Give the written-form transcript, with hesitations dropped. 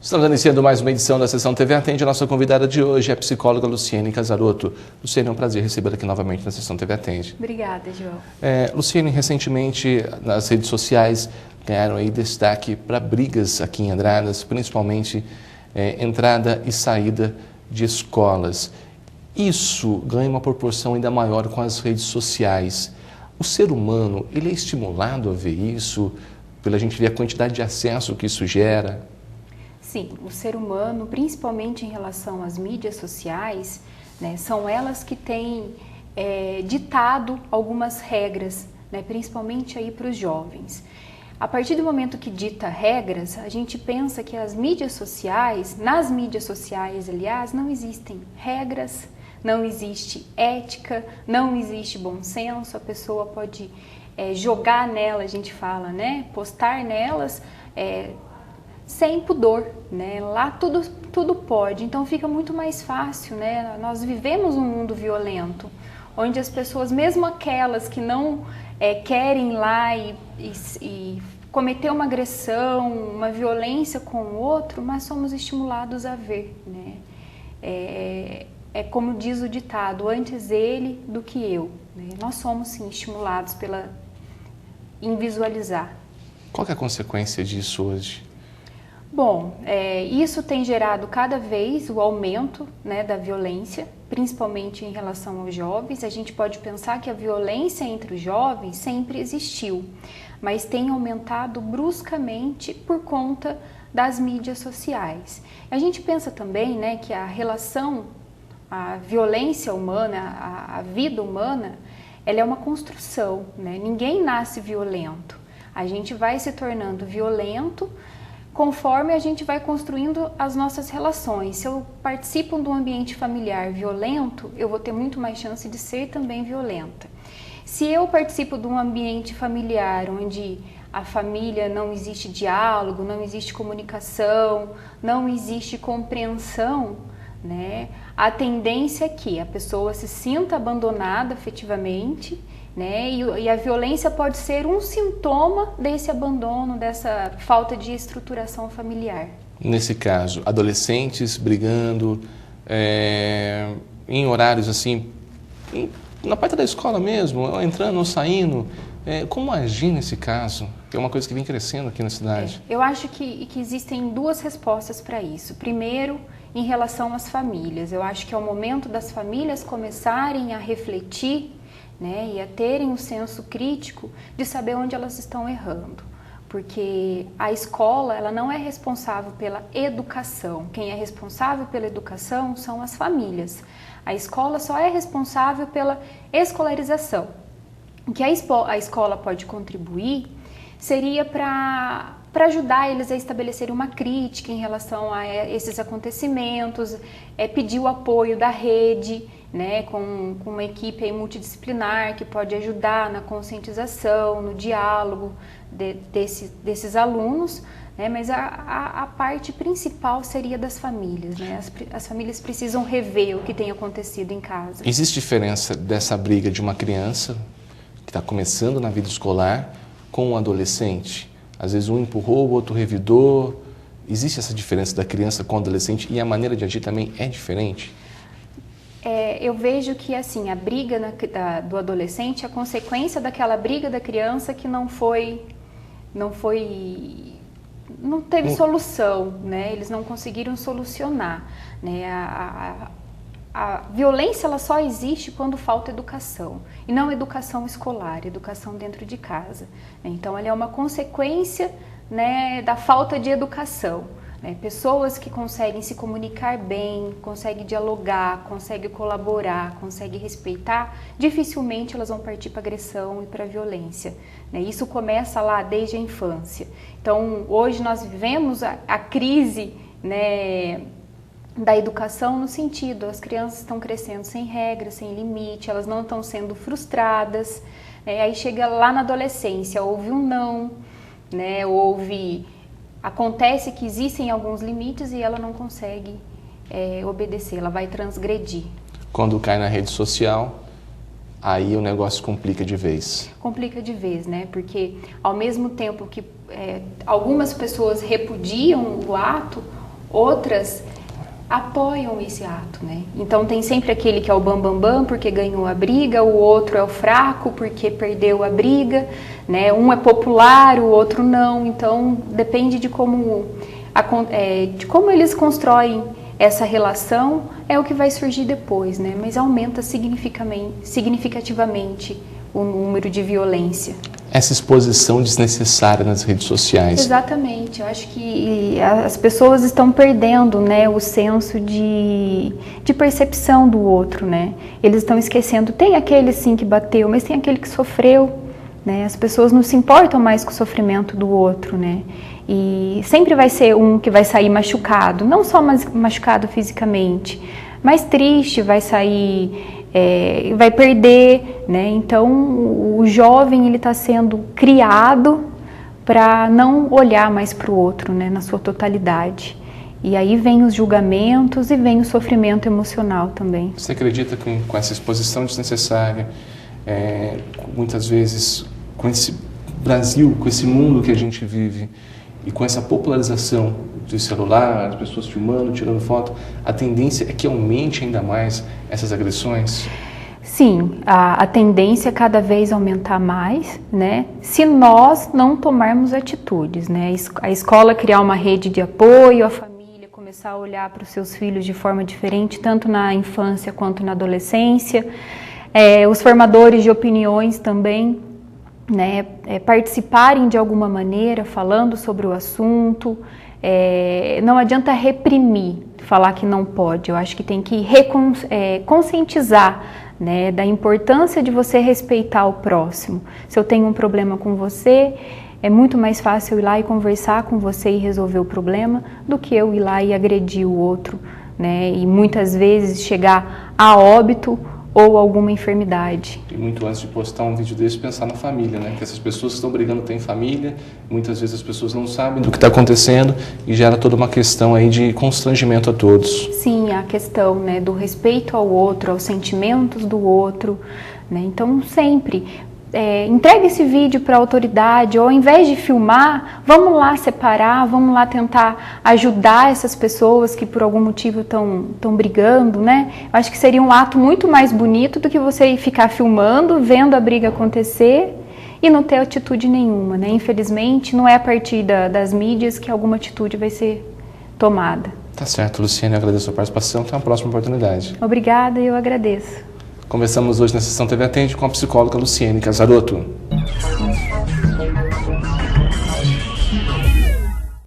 Estamos iniciando mais uma edição da Sessão TV Atende. A nossa convidada de hoje é a psicóloga Luciene Casarotto. Luciene, é um prazer recebê-la aqui novamente na Sessão TV Atende. Obrigada, João. Luciene, recentemente nas redes sociais ganharam aí destaque para brigas aqui em Andradas, principalmente entrada e saída de escolas. Isso ganha uma proporção ainda maior com as redes sociais. O ser humano, ele é estimulado a ver isso, pela gente ver a quantidade de acesso que isso gera? Sim, o ser humano, principalmente em relação às mídias sociais, né, são elas que têm ditado algumas regras, né, principalmente aí para os jovens. A partir do momento que dita regras, a gente pensa que as mídias sociais, nas mídias sociais, aliás, não existem regras, não existe ética, não existe bom senso, a pessoa pode jogar nela, a gente fala, né, postar nelas sem pudor, né? Lá tudo pode, então fica muito mais fácil, né? Nós vivemos um mundo violento, onde as pessoas, mesmo aquelas que não querem ir lá e cometer uma agressão, uma violência com o outro, mas somos estimulados a ver, né? É como diz o ditado, antes ele do que eu, né? Nós somos sim estimulados em visualizar. Qual que é a consequência disso hoje? Bom, isso tem gerado cada vez o aumento, né, da violência, principalmente em relação aos jovens. A gente pode pensar que a violência entre os jovens sempre existiu, mas tem aumentado bruscamente por conta das mídias sociais. A gente pensa também, né, que a violência humana, a vida humana, ela é uma construção, né? Ninguém nasce violento. A gente vai se tornando violento conforme a gente vai construindo as nossas relações. Se eu participo de um ambiente familiar violento, eu vou ter muito mais chance de ser também violenta. Se eu participo de um ambiente familiar onde a família não existe diálogo, não existe comunicação, não existe compreensão, né? A tendência é que a pessoa se sinta abandonada afetivamente, né? E a violência pode ser um sintoma desse abandono, dessa falta de estruturação familiar. Nesse caso, adolescentes brigando em horários assim, na parte da escola mesmo, entrando ou saindo, como agir nesse caso? Que é uma coisa que vem crescendo aqui na cidade. Eu acho que existem duas respostas para isso. Primeiro, em relação às famílias. Eu acho que é o momento das famílias começarem a refletir, né, e a terem um senso crítico de saber onde elas estão errando. Porque a escola, ela não é responsável pela educação. Quem é responsável pela educação são as famílias. A escola só é responsável pela escolarização. O que a escola pode contribuir seria para ajudar eles a estabelecerem uma crítica em relação a esses acontecimentos, pedir o apoio da rede, né, com uma equipe aí multidisciplinar que pode ajudar na conscientização, no diálogo desses alunos, né, mas a parte principal seria das famílias, né? As famílias precisam rever o que tem acontecido em casa. Existe diferença dessa briga de uma criança que está começando na vida escolar com um adolescente? Às vezes um empurrou, o outro revidou. Existe essa diferença da criança com o adolescente e a maneira de agir também é diferente? Eu vejo que assim, a briga do adolescente é a consequência daquela briga da criança que não teve solução, né? Eles não conseguiram solucionar, né? A violência, ela só existe quando falta educação, e não educação escolar, educação dentro de casa. Então, ela é uma consequência, né, da falta de educação. Né? Pessoas que conseguem se comunicar bem, conseguem dialogar, conseguem colaborar, conseguem respeitar, dificilmente elas vão partir para agressão e para violência. Né? Isso começa lá desde a infância. Então, hoje nós vivemos a crise, né, da educação no sentido, as crianças estão crescendo sem regras, sem limite, elas não estão sendo frustradas, aí chega lá na adolescência, houve um não, né, acontece que existem alguns limites e ela não consegue obedecer, ela vai transgredir. Quando cai na rede social, aí o negócio complica de vez. Complica de vez, né, porque ao mesmo tempo que algumas pessoas repudiam o ato, outras apoiam esse ato, né? Então tem sempre aquele que é o bambambam porque ganhou a briga, o outro é o fraco porque perdeu a briga, né? Um é popular, o outro não. Então depende de como eles constroem essa relação, é o que vai surgir depois, né? Mas aumenta significativamente o número de violência. Essa exposição desnecessária nas redes sociais. Exatamente, eu acho que as pessoas estão perdendo, né, o senso de percepção do outro, né? Eles estão esquecendo, tem aquele sim que bateu, mas tem aquele que sofreu, né? As pessoas não se importam mais com o sofrimento do outro, né? E sempre vai ser um que vai sair machucado, não só machucado fisicamente, mas triste, vai sair... vai perder, né? Então o jovem ele está sendo criado para não olhar mais para o outro, né? Na sua totalidade. E aí vem os julgamentos e vem o sofrimento emocional também. Você acredita que com essa exposição desnecessária, muitas vezes com esse Brasil, com esse mundo que a gente vive e com essa popularização do celular, as pessoas filmando, tirando foto, a tendência é que aumente ainda mais essas agressões? Sim, a tendência é cada vez aumentar mais, né? Se nós não tomarmos atitudes, né? A escola criar uma rede de apoio, a família começar a olhar para os seus filhos de forma diferente, tanto na infância quanto na adolescência, os formadores de opiniões também, né? Participarem de alguma maneira, falando sobre o assunto. Não adianta reprimir, falar que não pode. Eu acho que tem que conscientizar, né, da importância de você respeitar o próximo. Se eu tenho um problema com você, é muito mais fácil eu ir lá e conversar com você e resolver o problema do que eu ir lá e agredir o outro, né, e muitas vezes chegar a óbito ou alguma enfermidade. E muito antes de postar um vídeo desse, pensar na família, né? Que essas pessoas que estão brigando têm família, muitas vezes as pessoas não sabem do que está acontecendo e gera toda uma questão aí de constrangimento a todos. Sim, a questão, né, do respeito ao outro, aos sentimentos do outro, né? Então sempre entregue esse vídeo para a autoridade, ou ao invés de filmar, vamos lá separar, vamos lá tentar ajudar essas pessoas que por algum motivo estão brigando, né? Eu acho que seria um ato muito mais bonito do que você ficar filmando, vendo a briga acontecer e não ter atitude nenhuma, né? Infelizmente, não é a partir das mídias que alguma atitude vai ser tomada. Tá certo, Luciane, eu agradeço a sua participação, até uma próxima oportunidade. Obrigada, eu agradeço. Conversamos hoje na Sessão TV Atende com a psicóloga Luciane Casarotto.